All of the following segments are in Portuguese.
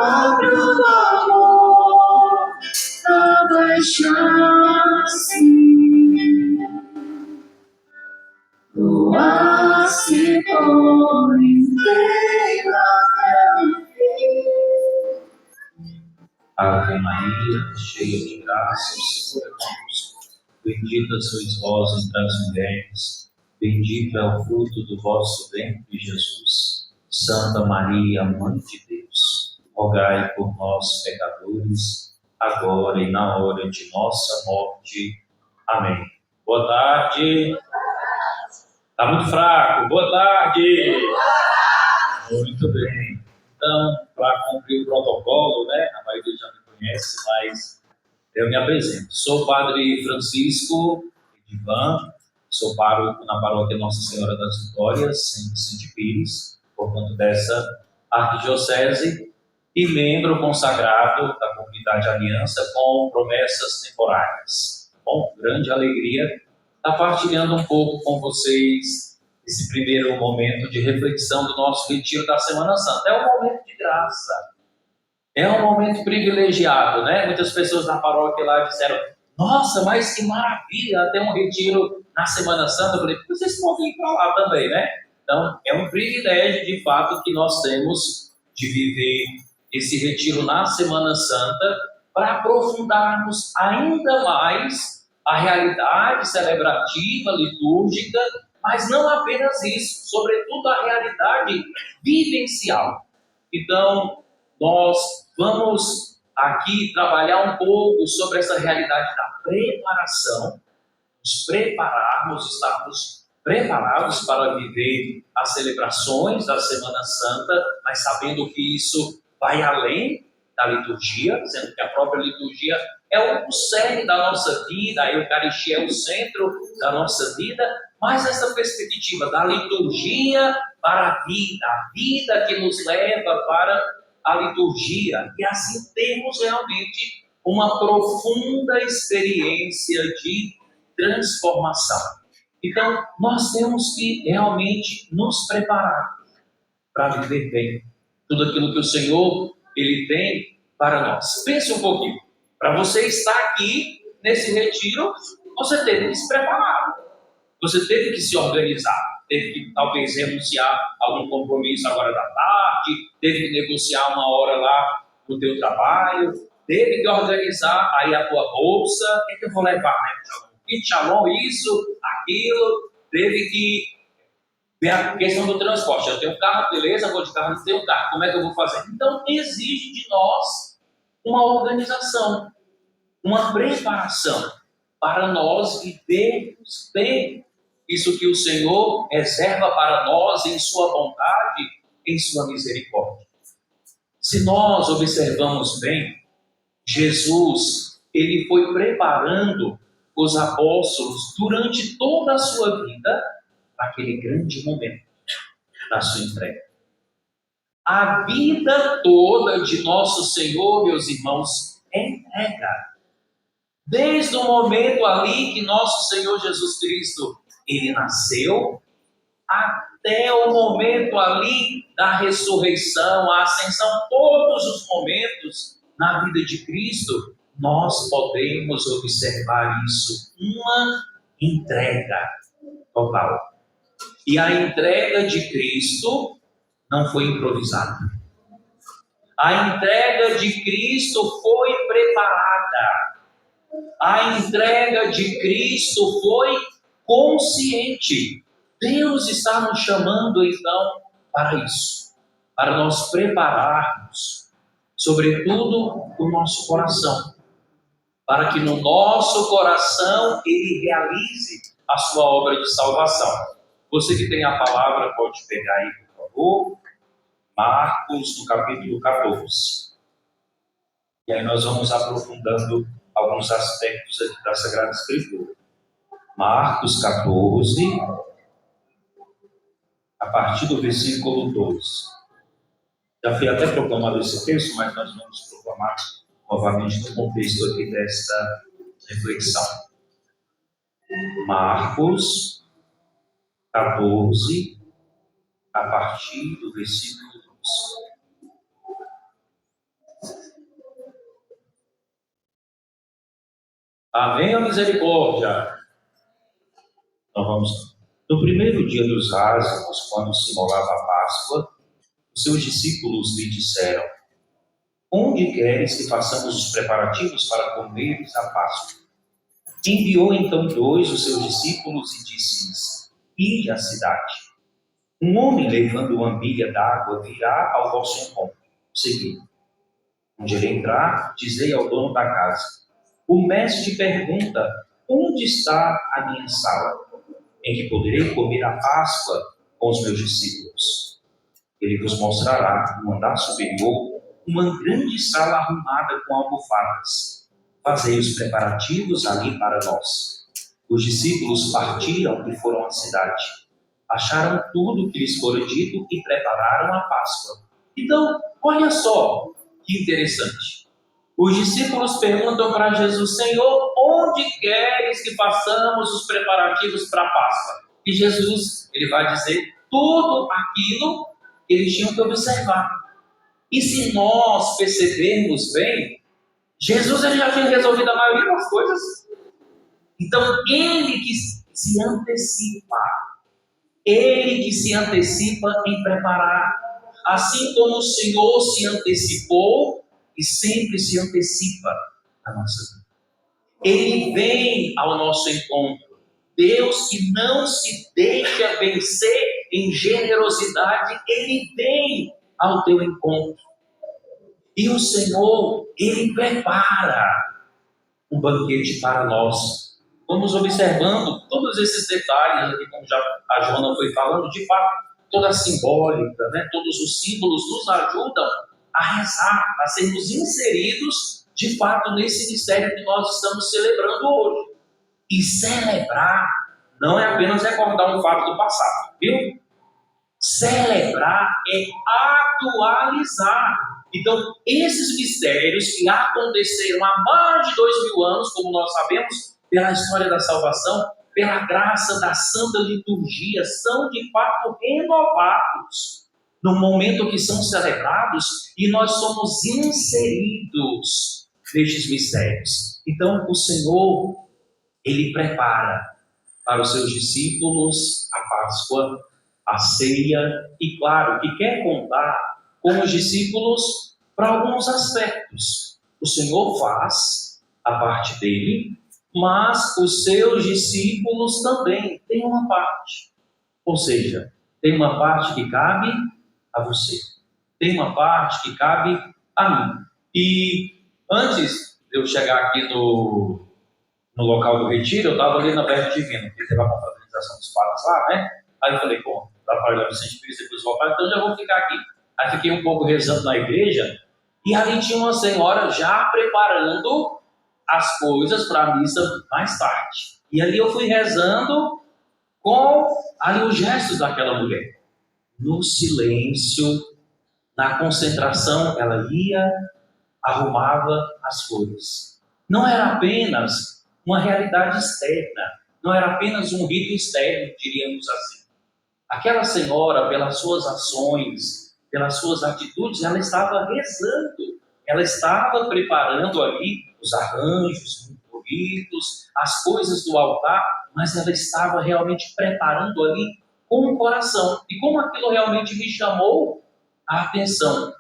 próprio amor, abaixar-se, doar-se por inteiro até o fim. Ave Maria, cheia de graça, o Senhor é convosco. Bendita sois vós entre as mulheres, bendito é o fruto do vosso ventre, Jesus. Santa Maria, Mãe de Deus, rogai por nós, pecadores, agora e na hora de nossa morte. Amém. Boa tarde. Está muito fraco. Boa tarde. Muito bem. Então, para cumprir o protocolo, né? A maioria já me conhece, mas eu me apresento. Sou Padre Francisco Edivan, sou pároco na paróquia Nossa Senhora das Vitórias, em Vicente Pires, portanto dessa arquidiocese, e membro consagrado da comunidade Aliança com promessas temporárias. Com grande alegria, estar partilhando um pouco com vocês esse primeiro momento de reflexão do nosso retiro da Semana Santa. É um momento de graça, é um momento privilegiado, né? Muitas pessoas na paróquia lá disseram: nossa, mas que maravilha ter um retiro na Semana Santa. Eu falei: vocês podem ir para lá também, né? Então, é um privilégio, de fato, que nós temos de viver esse retiro na Semana Santa para aprofundarmos ainda mais a realidade celebrativa, litúrgica, mas não apenas isso, sobretudo a realidade vivencial. Então, nós vamos aqui trabalhar um pouco sobre essa realidade da preparação, nos prepararmos, estarmos preparados para viver as celebrações da Semana Santa, mas sabendo que isso vai além da liturgia, sendo que a própria liturgia é o cerne da nossa vida, a Eucaristia é o centro da nossa vida, mas essa perspectiva da liturgia para a vida que nos leva para a liturgia, e assim temos realmente uma profunda experiência de transformação. Então, nós temos que realmente nos preparar para viver bem tudo aquilo que o Senhor Ele tem para nós. Pense um pouquinho. Para você estar aqui nesse retiro, você teve que se preparar. Você teve que se organizar. Teve que talvez renunciar a algum compromisso agora da tarde, teve que negociar uma hora lá no teu trabalho, teve que organizar aí a tua bolsa. O que é que eu vou levar, né? Kit Shalom, isso, aquilo. Teve que ver a questão do transporte. Eu tenho um carro, beleza, vou de carro, não tenho carro. Como é que eu vou fazer? Então, exige de nós uma organização, uma preparação para nós vivermos bem isso que o Senhor reserva para nós em sua bondade, em sua misericórdia. Se nós observamos bem, Jesus, ele foi preparando os apóstolos durante toda a sua vida para aquele grande momento da sua entrega. A vida toda de nosso Senhor, meus irmãos, é entrega. Desde o momento ali que nosso Senhor Jesus Cristo, ele nasceu, até o momento ali da ressurreição, a ascensão, todos os momentos na vida de Cristo, nós podemos observar isso, uma entrega total. E a entrega de Cristo não foi improvisada. A entrega de Cristo foi preparada. A entrega de Cristo foi consciente. Deus está nos chamando, então, para isso. Para nós prepararmos, sobretudo, o nosso coração. Para que no nosso coração Ele realize a sua obra de salvação. Você que tem a palavra, pode pegar aí, por favor. Marcos, no capítulo 14. E aí nós vamos aprofundando alguns aspectos aqui da Sagrada Escritura. Marcos 14, a partir do versículo 12. Já fui até proclamado esse texto, mas nós vamos proclamar novamente no contexto aqui desta reflexão. Marcos 14, a partir do versículo 12. Amém, a misericórdia. Então vamos lá. No primeiro dia dos ázimos, quando se molava a Páscoa, os seus discípulos lhe disseram: onde queres que façamos os preparativos para comeres a Páscoa? Enviou então dois dos seus discípulos e disse-lhes: ide à cidade. Um homem levando uma bilha d'água virá ao vosso encontro. Segui. Onde ele entrar, dizei ao dono da casa: o mestre pergunta: onde está a minha sala, em que poderei comer a Páscoa com os meus discípulos? Ele vos mostrará, no andar superior, uma grande sala arrumada com almofadas. Fazei os preparativos ali para nós. Os discípulos partiram e foram à cidade. Acharam tudo o que lhes fora dito e prepararam a Páscoa. Então, olha só que interessante. Os discípulos perguntam para Jesus: Senhor, onde queres que façamos os preparativos para a Páscoa? E Jesus, ele vai dizer tudo aquilo que eles tinham que observar. E se nós percebermos bem, Jesus ele já tinha resolvido a maioria das coisas. Então, ele que se antecipa. Ele que se antecipa em preparar. Assim como o Senhor se antecipou e sempre se antecipa na nossa vida. Ele vem ao nosso encontro. Deus que não se deixa vencer em generosidade, ele vem ao teu encontro. E o Senhor, ele prepara um banquete para nós. Vamos observando todos esses detalhes aqui, como já a Joana foi falando, de fato, toda a simbólica, né? Todos os símbolos nos ajudam a rezar, a sermos inseridos, de fato, nesse mistério que nós estamos celebrando hoje. E celebrar não é apenas recordar um fato do passado, viu? Celebrar é atualizar. Então, esses mistérios que aconteceram há mais de 2000 anos, como nós sabemos, pela história da salvação, pela graça da Santa Liturgia, são de fato renovados no momento que são celebrados e nós somos inseridos nestes mistérios. Então, o Senhor, ele prepara para os seus discípulos a Páscoa, a ceia, e claro, que quer contar com os discípulos para alguns aspectos. O Senhor faz a parte dele, mas os seus discípulos também têm uma parte. Ou seja, tem uma parte que cabe a você, tem uma parte que cabe a mim. E antes de eu chegar aqui no local do retiro, eu estava ali na Verbo Divino, porque teve a confraternização dos padres lá, né? Aí eu falei, pô, dá para ir lá Vicente Pires e depois voltar, então já vou ficar aqui. Aí fiquei um pouco rezando na igreja, e ali tinha uma senhora já preparando as coisas para a missa mais tarde. E ali eu fui rezando com ali os gestos daquela mulher. No silêncio, na concentração, ela ia, arrumava as coisas. Não era apenas uma realidade externa, não era apenas um rito externo, diríamos assim. Aquela senhora, pelas suas ações, pelas suas atitudes, ela estava rezando, ela estava preparando ali os arranjos muito bonitos, as coisas do altar, mas ela estava realmente preparando ali com o coração. E como aquilo realmente me chamou a atenção,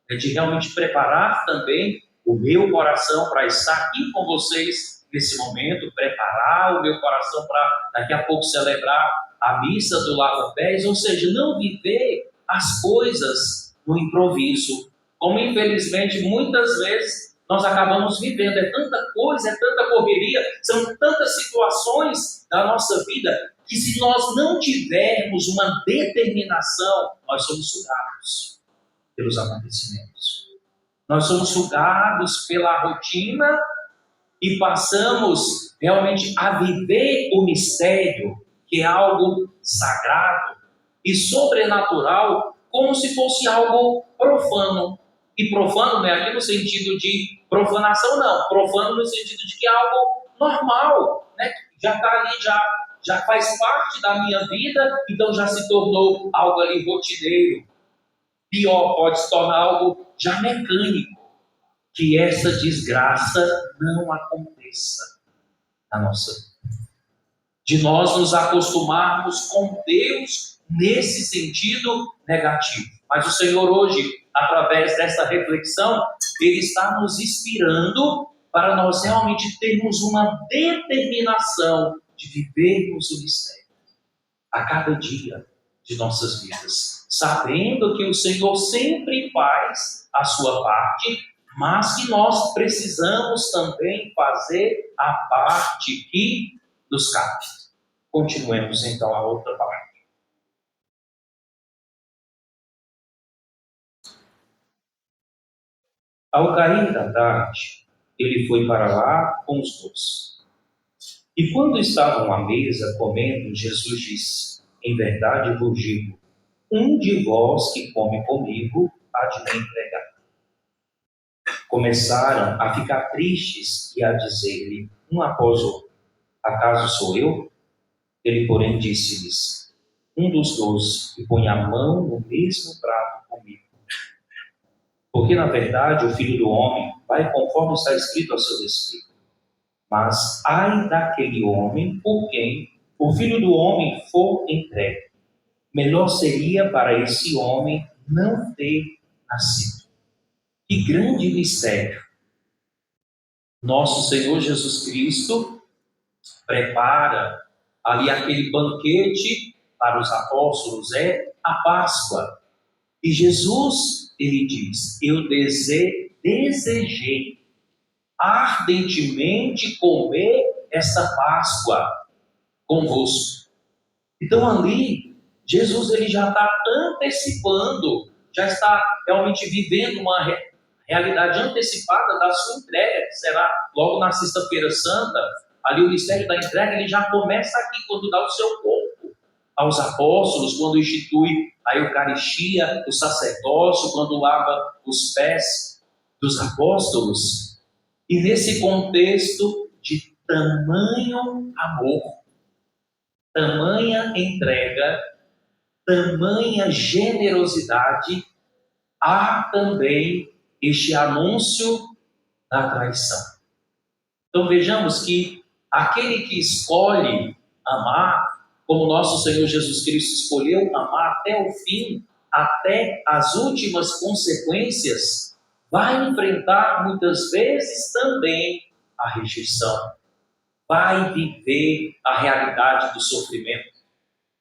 de realmente preparar também o meu coração para estar aqui com vocês nesse momento, preparar o meu coração para daqui a pouco celebrar a missa do lava-pés, ou seja, não viver as coisas no improviso, como infelizmente muitas vezes nós acabamos vivendo. É tanta coisa, é tanta correria, são tantas situações da nossa vida que se nós não tivermos uma determinação, nós somos sugados pelos acontecimentos. Nós somos sugados pela rotina e passamos realmente a viver o mistério, que é algo sagrado e sobrenatural, como se fosse algo profano. E profano não é aqui no sentido de profanação, não. Profano no sentido de que é algo normal, né? Já está ali, já faz parte da minha vida, então já se tornou algo ali rotineiro. Pior, pode se tornar algo já mecânico. Que essa desgraça não aconteça. na nossa vida. De nós nos acostumarmos com Deus nesse sentido negativo. Mas o Senhor hoje, através dessa reflexão, Ele está nos inspirando para nós realmente termos uma determinação de vivermos o mistério a cada dia de nossas vidas, sabendo que o Senhor sempre faz a sua parte, mas que nós precisamos também fazer a parte que nos cabe. Continuemos então a outra parte. Ao cair da tarde, ele foi para lá com os 12. E quando estavam à mesa comendo, Jesus disse: em verdade vos digo, um de vós que come comigo há de me entregar. Começaram a ficar tristes e a dizer-lhe, um após outro: acaso sou eu? Ele, porém, disse-lhes: um dos 12 que põe a mão no mesmo prato comigo. Porque, na verdade, o Filho do Homem vai conforme está escrito a seu respeito. Mas ai daquele homem por quem o Filho do Homem for entregue. Melhor seria para esse homem não ter nascido. Que grande mistério! Nosso Senhor Jesus Cristo prepara ali aquele banquete para os apóstolos, é a Páscoa. E Jesus, ele diz: eu desejei ardentemente comer esta Páscoa convosco. Então ali, Jesus ele já está antecipando, já está realmente vivendo uma realidade antecipada da sua entrega, que será logo na Sexta-feira Santa. Ali o mistério da entrega ele já começa aqui, quando dá o seu corpo aos apóstolos, quando institui a Eucaristia, o sacerdócio, quando lava os pés dos apóstolos. E nesse contexto de tamanho amor, tamanha entrega, tamanha generosidade, há também este anúncio da traição. Então vejamos que aquele que escolhe amar, como nosso Senhor Jesus Cristo escolheu amar até o fim, até as últimas consequências, vai enfrentar muitas vezes também a rejeição, vai viver a realidade do sofrimento,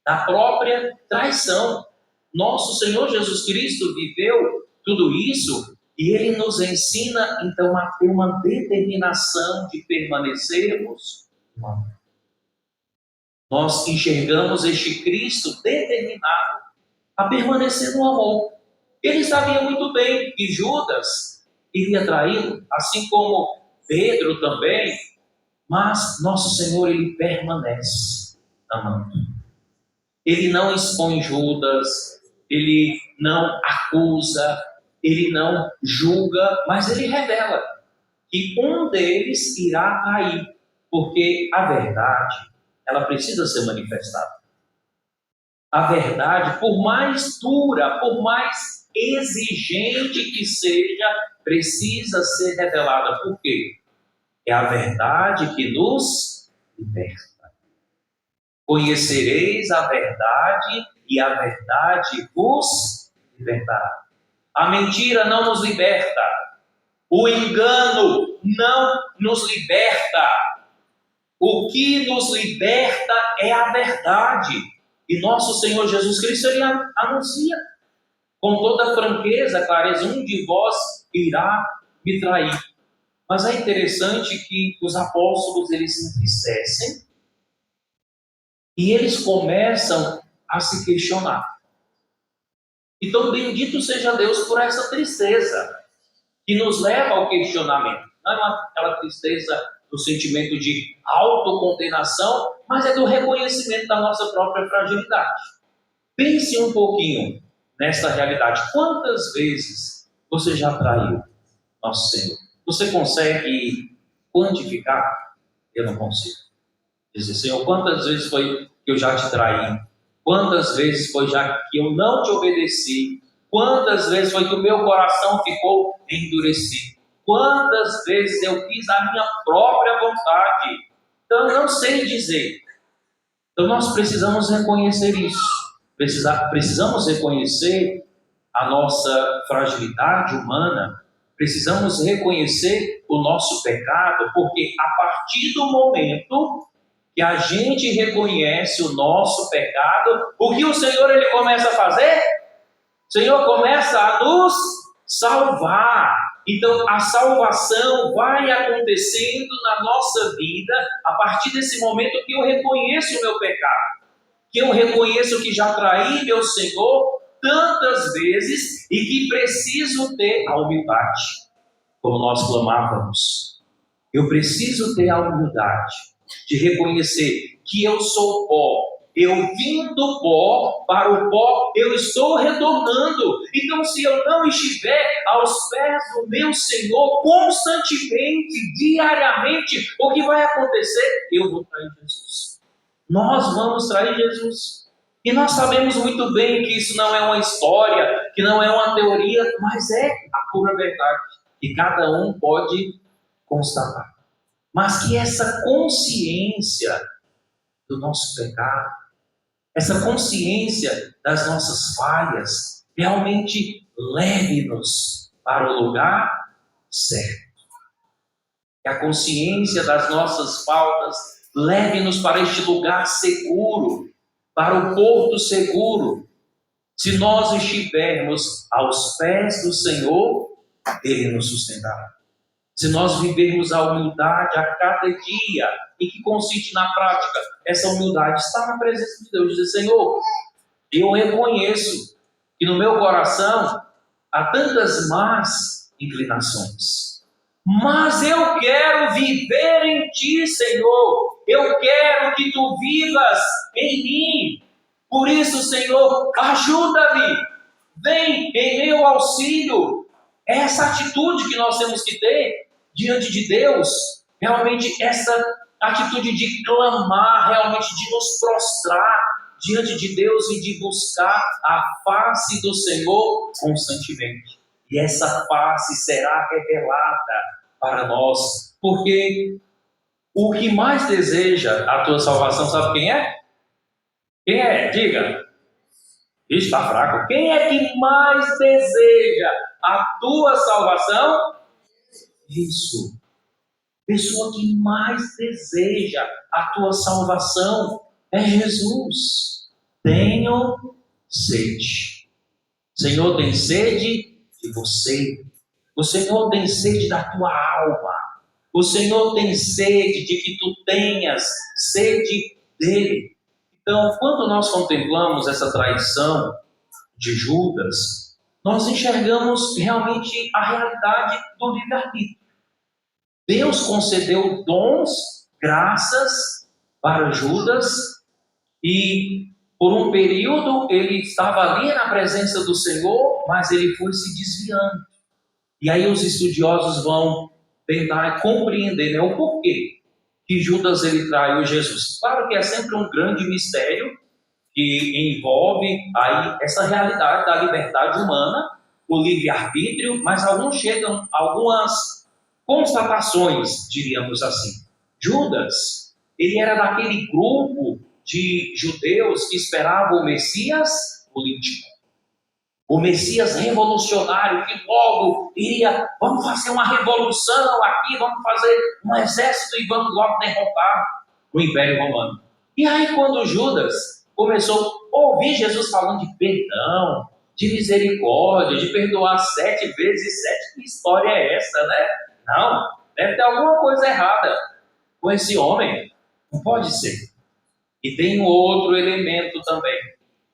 da própria traição. Nosso Senhor Jesus Cristo viveu tudo isso e Ele nos ensina então a ter uma determinação de permanecermos no amor. Nós enxergamos este Cristo determinado a permanecer no amor. Ele sabia muito bem que Judas iria traí-lo, assim como Pedro também, mas nosso Senhor, ele permanece amando. Ele não expõe Judas, ele não acusa, ele não julga, mas ele revela que um deles irá cair, porque a verdade, ela precisa ser manifestada. A verdade, por mais dura, por mais exigente que seja, precisa ser revelada. Por quê? É a verdade que nos liberta. Conhecereis a verdade e a verdade vos libertará. A mentira não nos liberta. O engano não nos liberta. O que nos liberta é a verdade. E nosso Senhor Jesus Cristo, ele anuncia com toda franqueza, clareza: um de vós irá me trair. Mas é interessante que os apóstolos, eles se entristecem e eles começam a se questionar. Então, bendito seja Deus por essa tristeza que nos leva ao questionamento. Não é aquela tristeza do sentimento de autocondenação, mas é do reconhecimento da nossa própria fragilidade. Pense um pouquinho nesta realidade. Quantas vezes você já traiu nosso Senhor? Você consegue quantificar? Eu não consigo. Dizer: Senhor, quantas vezes foi que eu já te traí? Quantas vezes foi já que eu não te obedeci? Quantas vezes foi que o meu coração ficou endurecido? Quantas vezes eu fiz a minha própria vontade? Então, eu não sei dizer. Então, nós precisamos reconhecer isso. Precisamos reconhecer a nossa fragilidade humana. Precisamos reconhecer o nosso pecado, porque a partir do momento que a gente reconhece o nosso pecado, o que o Senhor ele começa a fazer? O Senhor começa a nos salvar. Então a salvação vai acontecendo na nossa vida a partir desse momento que eu reconheço o meu pecado, que eu reconheço que já traí meu Senhor tantas vezes e que preciso ter a humildade, como nós clamávamos. Eu preciso ter a humildade de reconhecer que eu sou pó. Eu vim do pó, para o pó eu estou retornando. Então, se eu não estiver aos pés do meu Senhor constantemente, diariamente, o que vai acontecer? Eu vou trair Jesus. Nós vamos trair Jesus. E nós sabemos muito bem que isso não é uma história, que não é uma teoria, mas é a pura verdade. E cada um pode constatar. Mas que essa consciência do nosso pecado, essa consciência das nossas falhas, realmente leve-nos para o lugar certo. Que a consciência das nossas faltas leve-nos para este lugar seguro, para o porto seguro. Se nós estivermos aos pés do Senhor, Ele nos sustentará. Se nós vivermos a humildade a cada dia, e que consiste na prática, essa humildade está na presença de Deus. Dizer, Senhor, eu reconheço que no meu coração há tantas más inclinações, mas eu quero viver em Ti, Senhor. Eu quero que Tu vivas em mim. Por isso, Senhor, ajuda-me. Vem em meu auxílio. É essa atitude que nós temos que ter diante de Deus. Realmente essa atitude de clamar, realmente de nos prostrar diante de Deus e de buscar a face do Senhor constantemente. E essa face será revelada para nós, porque o que mais deseja a tua salvação, sabe quem é? Quem é? Diga. Está fraco. Quem é que mais deseja a tua salvação? Isso. Pessoa que mais deseja a tua salvação é Jesus. Tenho sede. O Senhor tem sede de você. O Senhor tem sede da tua alma. O Senhor tem sede de que tu tenhas sede dele. Então, quando nós contemplamos essa traição de Judas, nós enxergamos realmente a realidade do livre-arbítrio. Deus concedeu dons, graças para Judas, e por um período ele estava ali na presença do Senhor, mas ele foi se desviando. E aí os estudiosos vão tentar compreender, o porquê que Judas ele traiu Jesus. Claro que é sempre um grande mistério que envolve aí essa realidade da liberdade humana, o livre-arbítrio, mas alguns chegam a algumas constatações, diríamos assim. Judas, ele era daquele grupo de judeus que esperavam o Messias político. O Messias revolucionário que logo iria, vamos fazer uma revolução aqui, vamos fazer um exército e vamos logo derrotar o Império Romano. E aí quando Judas começou a ouvir Jesus falando de perdão, de misericórdia, de perdoar 7 vezes 7, que história é essa, né? Não, deve ter alguma coisa errada com esse homem. Não pode ser. E tem um outro elemento também.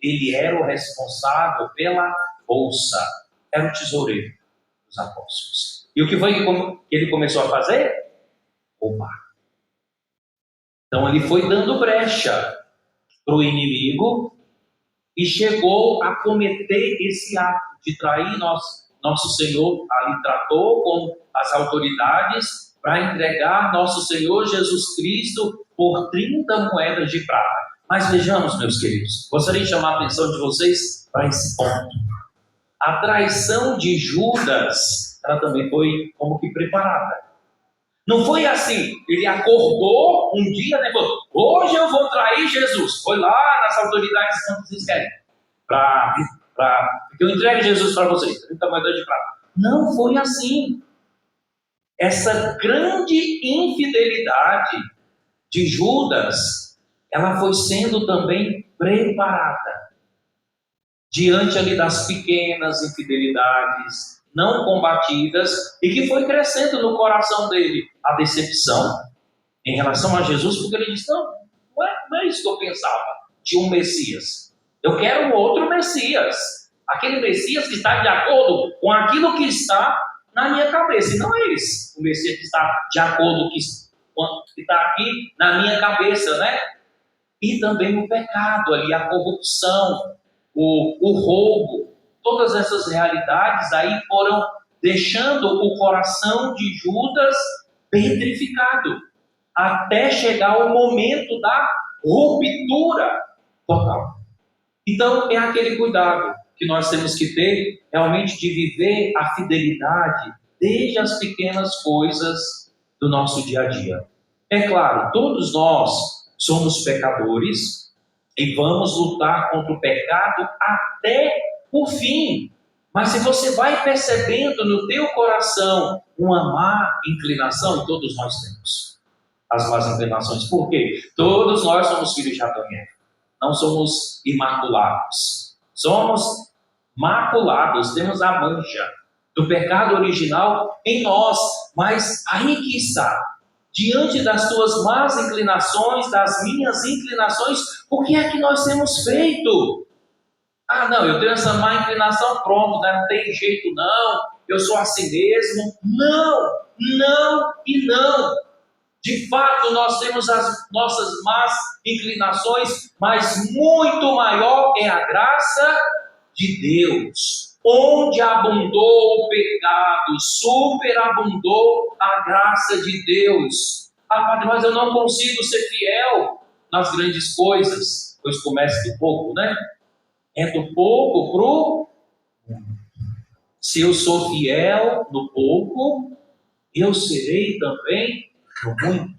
Ele era o responsável pela bolsa. Era o tesoureiro dos apóstolos. E o que foi que ele começou a fazer? Roubar. Então ele foi dando brecha para o inimigo e chegou a cometer esse ato de trair nosso Senhor. Ali tratou com as autoridades para entregar nosso Senhor Jesus Cristo por 30 moedas de prata. Mas vejamos, meus queridos, gostaria de chamar a atenção de vocês para esse ponto. A traição de Judas, ela também foi como que preparada. Não foi assim, ele acordou um dia, né, falou, hoje eu vou trair Jesus. Foi lá nas autoridades quando vocês querem, que eu entregue Jesus para vocês, 30 moedas de prata. Não foi assim. Essa grande infidelidade de Judas, ela foi sendo também preparada diante ali das pequenas infidelidades não combatidas e que foi crescendo no coração dele a decepção em relação a Jesus, porque ele disse, não é isso que eu pensava de um Messias. Eu quero um outro Messias, aquele Messias que está de acordo com aquilo que está na minha cabeça, e não é esse o Messias que está de acordo com o que está aqui na minha cabeça, né? E também o pecado ali, a corrupção, o roubo, todas essas realidades aí foram deixando o coração de Judas petrificado, até chegar o momento da ruptura total. Então é aquele cuidado que nós temos que ter realmente de viver a fidelidade desde as pequenas coisas do nosso dia a dia. É claro, todos nós somos pecadores e vamos lutar contra o pecado até o fim. Mas se você vai percebendo no teu coração uma má inclinação, e todos nós temos as más inclinações. Por quê? Todos nós somos filhos de Adão e Eva. Não somos imaculados. Somos maculados, temos a mancha do pecado original em nós. Mas aí que está, diante das tuas más inclinações, das minhas inclinações, o que é que nós temos feito? Não, eu tenho essa má inclinação, pronto, não tem jeito não, eu sou assim mesmo. Não e não. De fato, nós temos as nossas más inclinações, mas muito maior é a graça de Deus. Onde abundou o pecado, superabundou a graça de Deus. Padre, mas eu não consigo ser fiel nas grandes coisas. Pois começa do pouco, né? É do pouco pro muito. Se eu sou fiel no pouco, eu serei também no muito.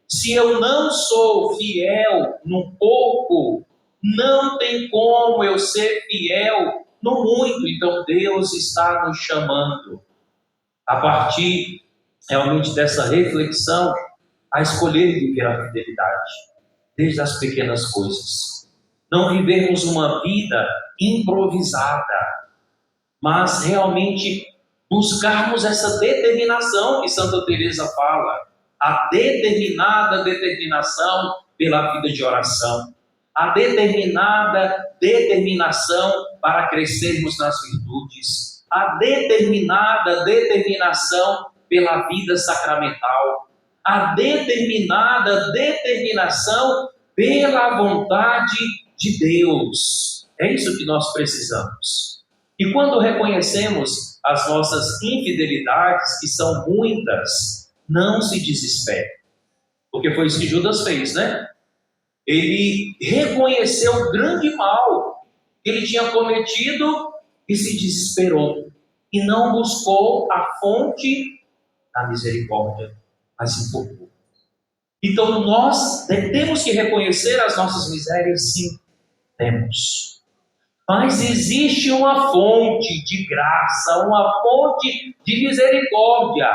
Se eu não sou fiel no pouco, não tem como eu ser fiel no muito. Então Deus está nos chamando, a partir realmente dessa reflexão, a escolher viver a fidelidade, desde as pequenas coisas. Não vivermos uma vida improvisada, mas realmente buscarmos essa determinação que Santa Teresa fala, a determinada determinação pela vida de oração, a determinada determinação para crescermos nas virtudes, a determinada determinação pela vida sacramental, a determinada determinação pela vontade de Deus. É isso que nós precisamos. E quando reconhecemos as nossas infidelidades, que são muitas, não se desespere. Porque foi isso que Judas fez, né? Ele reconheceu o grande mal que ele tinha cometido e se desesperou. E não buscou a fonte da misericórdia, mas se empurrou. Então nós temos que reconhecer as nossas misérias, sim, temos. Mas existe uma fonte de graça, uma fonte de misericórdia,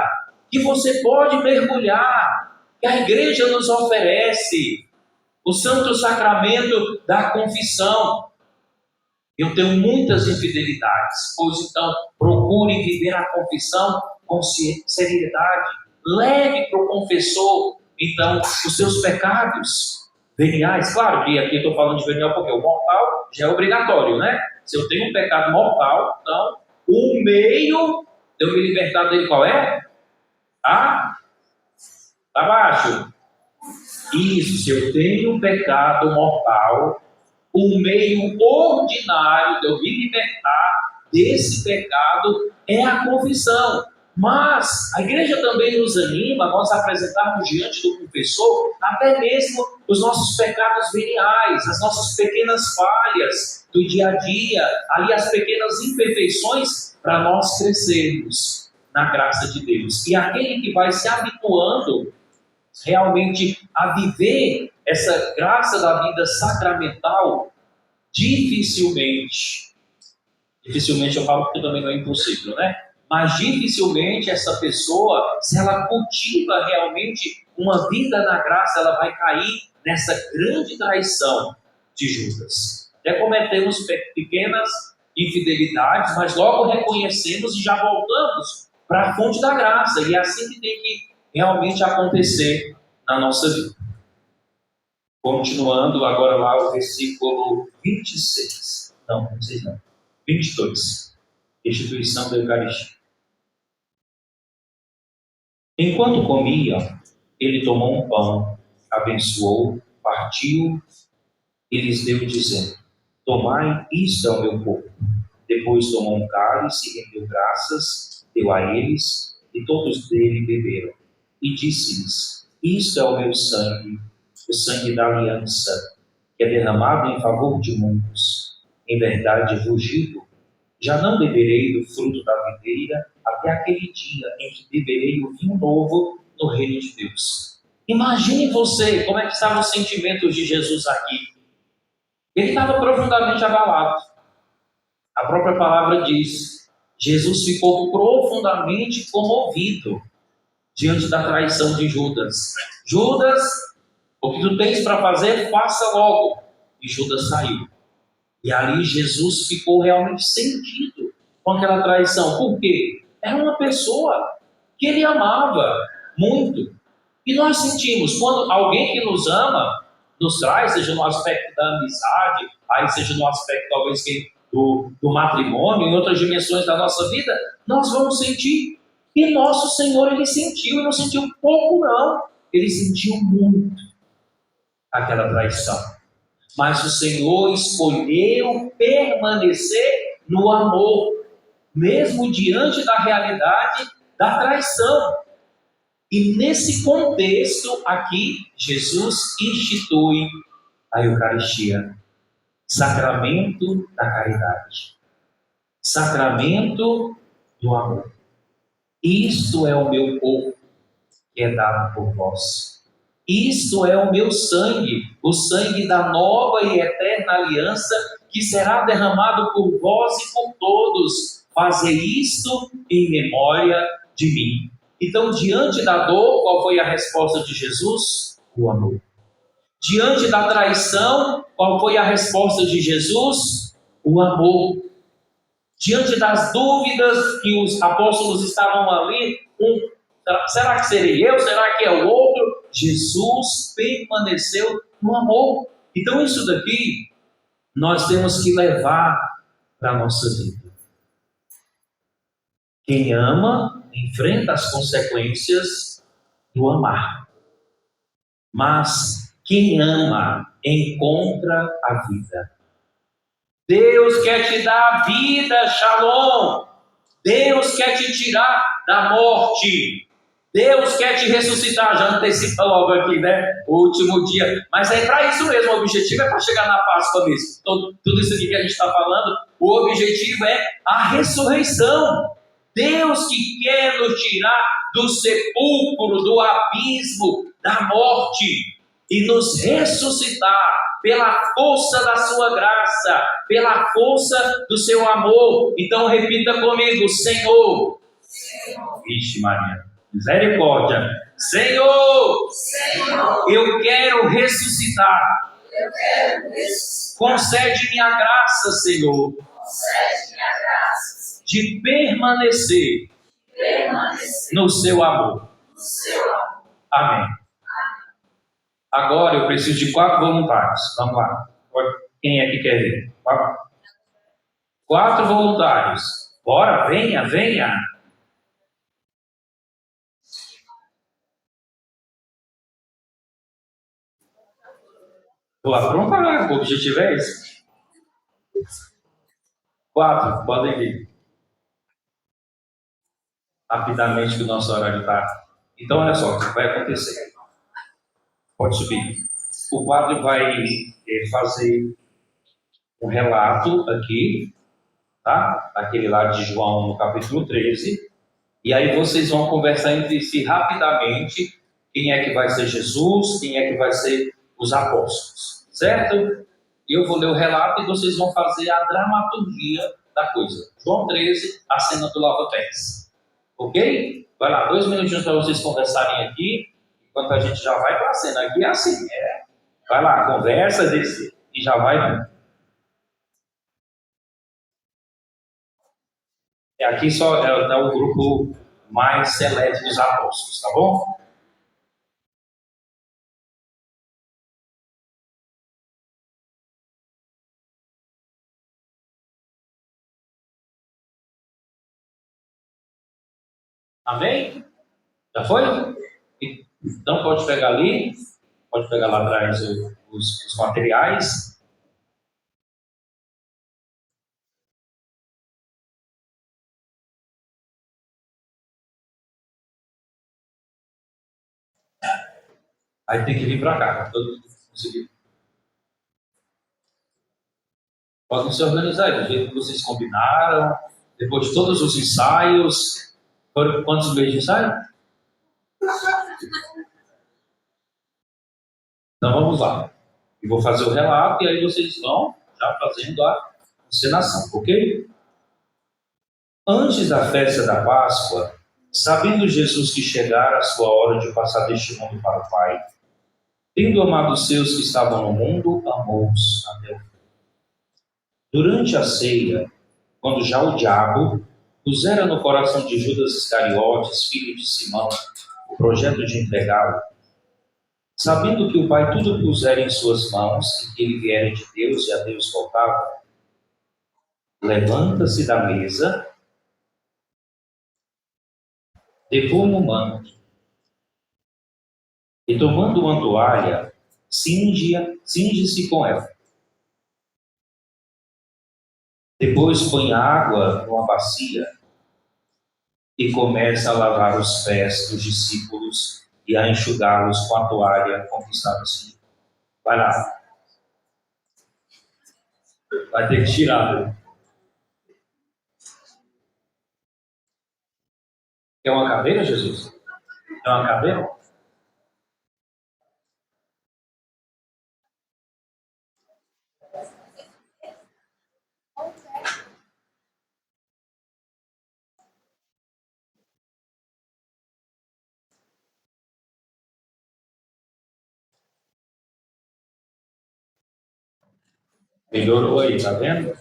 que você pode mergulhar, que a igreja nos oferece, o Santo Sacramento da Confissão. Eu tenho muitas infidelidades, pois então procure viver a confissão com seriedade, leve para o confessor, então, os seus pecados veniais. Claro que aqui eu estou falando de venial porque o mortal já é obrigatório, né? Se eu tenho um pecado mortal, então o meio de eu me libertar dele qual é? Tá abaixo. Isso, se eu tenho um pecado mortal, o meio ordinário de eu me libertar desse pecado é a confissão. Mas a igreja também nos anima a nós apresentarmos diante do confessor até mesmo os nossos pecados veniais, as nossas pequenas falhas do dia a dia, ali as pequenas imperfeições, para nós crescermos na graça de Deus. E aquele que vai se habituando realmente a viver essa graça da vida sacramental, dificilmente eu falo porque também não é impossível, né? Mas dificilmente essa pessoa, se ela cultiva realmente uma vida na graça, ela vai cair nessa grande traição de Judas. Até cometemos pequenas infidelidades, mas logo reconhecemos e já voltamos para a fonte da graça. E é assim que tem que realmente acontecer na nossa vida. Continuando agora lá o versículo 26. Não, 26 não. 22. Instituição da Eucaristia. Enquanto comia, ele tomou um pão, abençoou, partiu e lhes deu, dizendo: tomai, isto é o meu corpo. Depois tomou um cálice, rendeu graças, deu a eles, e todos dele beberam. E disse-lhes: isto é o meu sangue, o sangue da aliança, que é derramado em favor de muitos. Em verdade vos digo, já não beberei do fruto da videira até aquele dia em que beberei o vinho novo no reino de Deus. Imagine você, como é que estavam os sentimentos de Jesus aqui. Ele estava profundamente abalado. A própria palavra diz, Jesus ficou profundamente comovido diante da traição de Judas. Judas, o que tu tens para fazer, faça logo. E Judas saiu. E ali Jesus ficou realmente sentido com aquela traição. Por quê? Era uma pessoa que ele amava muito. E nós sentimos, quando alguém que nos ama, nos traz, seja no aspecto da amizade, aí seja no aspecto talvez do matrimônio, em outras dimensões da nossa vida, nós vamos sentir. E nosso Senhor, ele sentiu, e não sentiu pouco não, ele sentiu muito aquela traição. Mas o Senhor escolheu permanecer no amor, mesmo diante da realidade da traição. E nesse contexto aqui, Jesus institui a Eucaristia, sacramento da caridade, sacramento do amor. Isto é o meu corpo que é dado por vós. Isto é o meu sangue, o sangue da nova e eterna aliança, que será derramado por vós e por todos. Fazei isto em memória de mim. Então, diante da dor, qual foi a resposta de Jesus? O amor. Diante da traição, qual foi a resposta de Jesus? O amor. Diante das dúvidas que os apóstolos estavam ali, será que serei eu? Será que é o outro? Jesus permaneceu no amor. Então isso daqui nós temos que levar para a nossa vida. Quem ama enfrenta as consequências do amar. Mas quem ama encontra a vida. Deus quer te dar a vida, Shalom. Deus quer te tirar da morte. Deus quer te ressuscitar. Já antecipa logo aqui, né? O último dia. Mas é para isso mesmo. O objetivo é para chegar na Páscoa mesmo. Tudo isso aqui que a gente está falando, o objetivo é a ressurreição. Deus que quer nos tirar do sepulcro, do abismo, da morte e nos ressuscitar pela força da sua graça, pela força do seu amor. Então repita comigo: Senhor. Vixe Maria, misericórdia. Senhor, eu quero ressuscitar. Concede-me a graça, Senhor, de permanecer no seu amor. Amém. Agora eu preciso de 4 voluntários. Vamos lá. Quem é que quer ver? 4 voluntários. Bora, venha, venha. Vou aprontar, o objetivo é esse. 4, podem vir. Rapidamente que o nosso horário está. Então olha só o que vai acontecer. Pode subir. O padre vai fazer um relato aqui, tá? Aquele lá de João no capítulo 13. E aí vocês vão conversar entre si rapidamente quem é que vai ser Jesus, quem é que vai ser os apóstolos, certo? E eu vou ler o relato e vocês vão fazer a dramaturgia da coisa. João 13, a cena do lava-pés. Ok? Vai lá, 2 minutinhos para vocês conversarem aqui, enquanto a gente já vai para a cena. Aqui é assim, vai lá, conversa desse, e já vai. Aqui só é o grupo mais seleto dos apóstolos, tá bom? Amém? Já foi? Então pode pegar ali, pode pegar lá atrás os materiais. Aí tem que vir para cá, para todo mundo conseguir. Podem se organizar do jeito que vocês combinaram, depois de todos os ensaios. Foram quantos meses de ensaio? Então vamos lá. Eu vou fazer o relato e aí vocês vão já fazendo a encenação, ok? Antes da festa da Páscoa, sabendo Jesus que chegara a sua hora de passar deste mundo para o Pai, tendo amado os seus que estavam no mundo, amou-os até o fim. Durante a ceia, quando já o diabo pusera no coração de Judas Iscariotes, filho de Simão, o projeto de entregá-lo, sabendo que o Pai tudo pusera em suas mãos e que ele viera de Deus e a Deus voltava, levanta-se da mesa, derruma o manto e, tomando uma toalha, cinge-se com ela. Depois põe água numa bacia e começa a lavar os pés dos discípulos e a enxugá-los com a toalha com que estava cingido. Vai lá. Vai ter que tirar. Né? Quer uma cadeira, Jesus? Quer uma cadeira? Melhorou aí, tá vendo?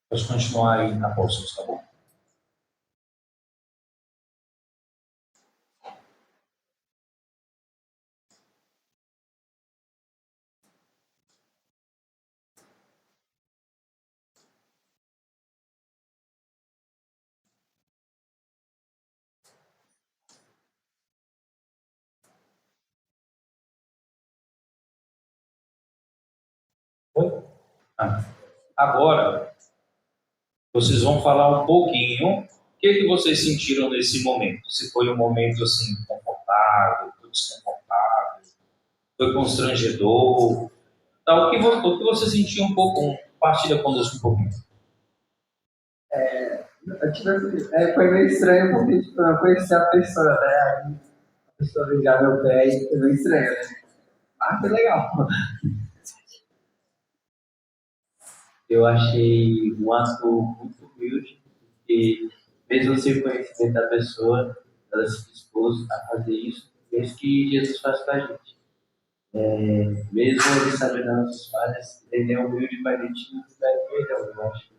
Pode continuar aí na bolsa, tá bom? Oi? Agora, vocês vão falar um pouquinho o que vocês sentiram nesse momento. Se foi um momento assim, confortável, desconfortável, foi constrangedor. Tá, o que você sentiu um pouco? Partilha conosco um pouquinho. Foi meio estranho porque tipo, eu não conhecia a pessoa, né? Aí a pessoa beijar meu pé e foi meio estranho, né? Ah, que legal. Eu achei um ato muito humilde, porque mesmo sem conhecimento da pessoa, ela se dispôs a fazer isso, é isso que Jesus faz com a gente. Mesmo ele sabendo das nossas falhas, ele é humilde para a gente nos dar perdão. Eu acho que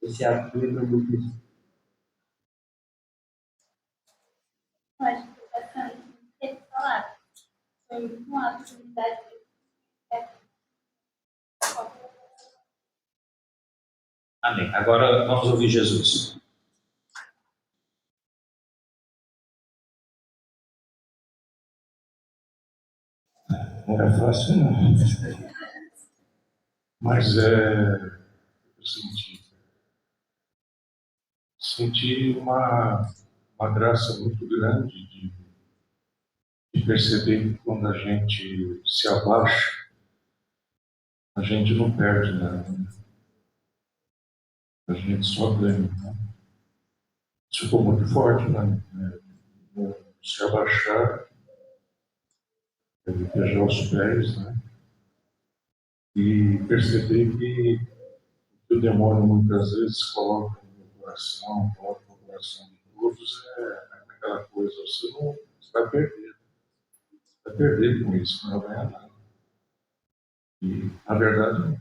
esse ato me lembrou muito isso. Eu acho que basicamente o que eles falaram. Foi muito um ato de unidade. Amém. Agora vamos ouvir Jesus. Não é fácil, não. Mas eu senti uma graça muito grande de perceber que quando a gente se abaixa, a gente não perde nada. A gente só ganha. Né? Isso ficou muito forte, né? Se abaixar, beijar os pés, né? E perceber que o demônio muitas vezes coloca no meu coração, coloca no coração de todos, aquela coisa, você vai perder. Vai perder com isso, não vai ganhar nada. E, na verdade,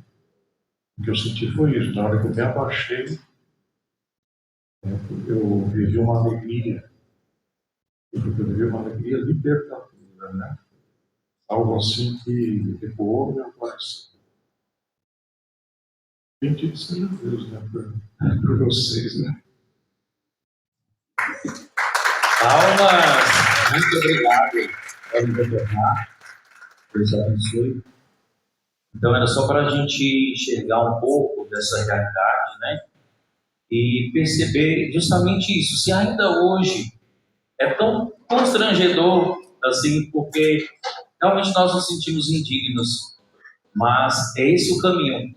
o que eu senti foi isso. Na hora que eu me abaixei, eu vivi uma alegria. Eu vivi uma alegria libertadora, né? Algo assim que ecoou meu coração. Bendito seja Deus, né? Por vocês, né? Palmas! Muito obrigado. Pode retornar. Deus abençoe. Então, era só para a gente enxergar um pouco dessa realidade, né? E perceber justamente isso. Se ainda hoje é tão constrangedor, assim, porque realmente nós nos sentimos indignos, mas é esse o caminho.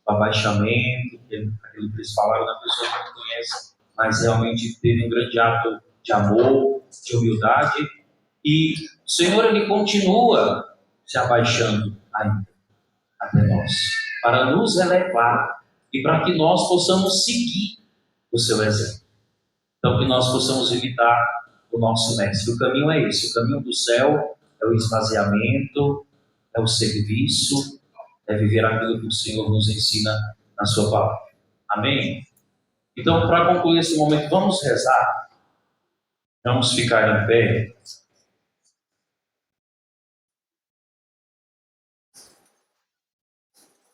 O abaixamento, aquilo que eles falaram da pessoa que não conhece, mas realmente teve um grande ato de amor, de humildade, e o Senhor, Ele continua se abaixando ainda até nós, para nos elevar e para que nós possamos seguir o seu exemplo. Então, que nós possamos imitar o nosso mestre. O caminho é esse, o caminho do céu é o esvaziamento, é o serviço, é viver aquilo que o Senhor nos ensina na sua palavra. Amém? Então, para concluir esse momento, vamos rezar. Vamos ficar em pé.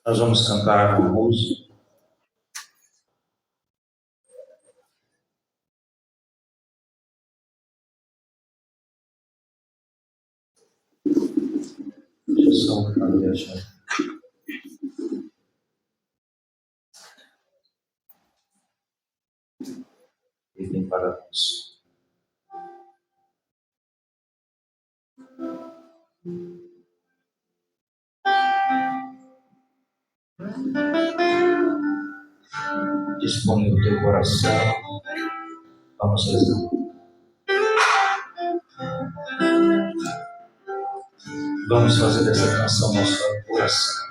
Nós vamos cantar uma música. Deixa eu só fazer a chave. Ele tem para nós. Dispõe o teu coração. Vamos rezar. Vamos fazer dessa canção nosso coração.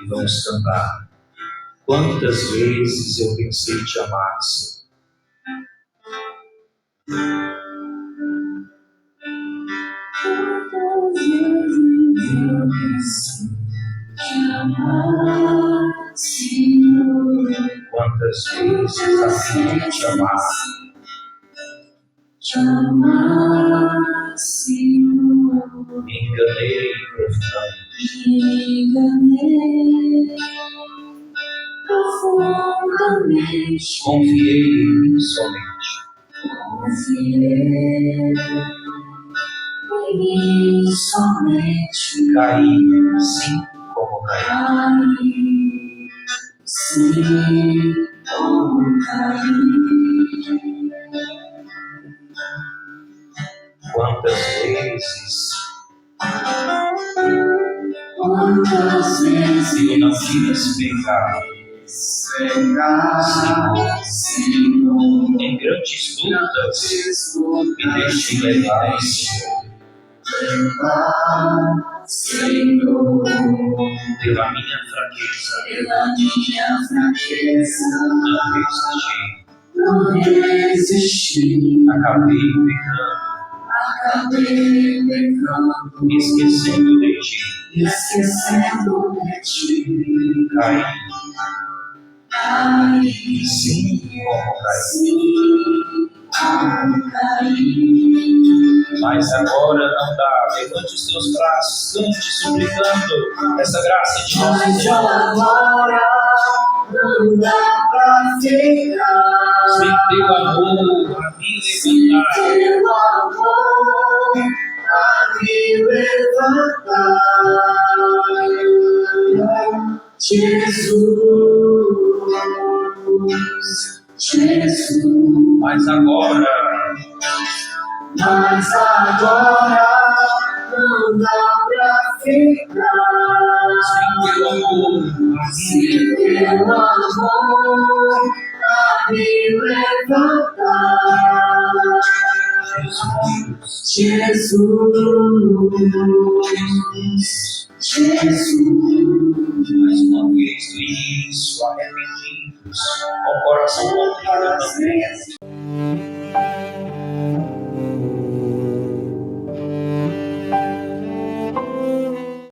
E vamos cantar. Quantas vezes eu pensei te amar, Senhor. Quantas vezes eu pensei te amar, Senhor. Quantas vezes afirmei te amar. Te amar, Senhor. Me enganei profundamente. Me enganei profundamente. Confiei em mim somente. Confiei em mim somente. Caí, sim, como caí. Caí, sim, como caí. Quantas vezes Quantas vezes eu não fiz pecado. Senhor, Em grandes lutas me deixei levar, Senhor. Senhor, pela minha fraqueza, pela minha fraqueza, não resisti, não resisti, acabei pecando, me esquecendo de ti, caí, sim, como caí. Mas agora não dá, levante os seus braços, cante suplicando essa graça de nosso Mas Senhor. agora não dá pra ficar. Sem teu amor a me levantar, Teu amor a me levantar. Jesus. mas agora Mas agora não dá pra ficar. sem teu amor a Teu amor a me levantar. Jesus. mais uma vez do início, arrependidos, com o coração contrito também.